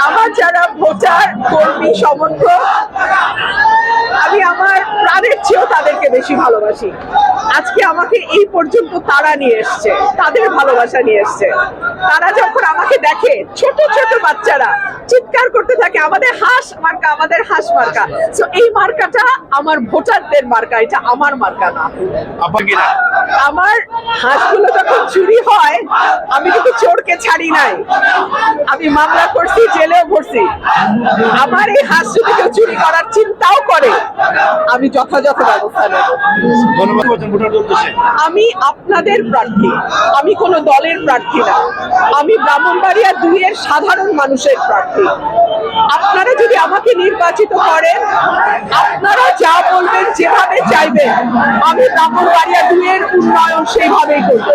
আমার যারা ভোটার কর্মী সমর্থক, আমি আমার প্রাণের চেয়েও তাদেরকে বেশি ভালোবাসি। আজকে আমাকে এই পর্যন্ত তারা নিয়ে এসছে, তাদের ভালোবাসা নিয়ে এসছে। তারা যখন আমাকে দেখে, ছোট ছোট বাচ্চারা চিৎকার করতে থাকে, আমাদের হাঁস মার্কা, আমাদের হাঁস মার্কা। সো এই মার্কাটা আমার ভোটারদের মার্কা, এটা আমার মার্কা না। আমার হাঁসগুলো যখন চুরি হয়, আমি কিন্তু চোরকে ছাড়ি নাই, আমি মামলা করছি, জেলেও ভরছি। আমার এই হাঁস যদি কেউ চুরি করার চিন্তাও করে, আমি যথাযথ ব্যবস্থা নেব। আমি আপনাদের প্রার্থী, আমি কোনো দলের প্রার্থী না। আমি ব্রাহ্মণবাড়িয়া 2 এর সাধারণ মানুষের প্রার্থী। আপনারা যদি আমাকে নির্বাচিত করেন, আপনারা যা বলবেন, যেভাবে চাইবেন, আমি ব্রাহ্মণবাড়িয়া 2 এর উন্নয়ন সেইভাবেই করব।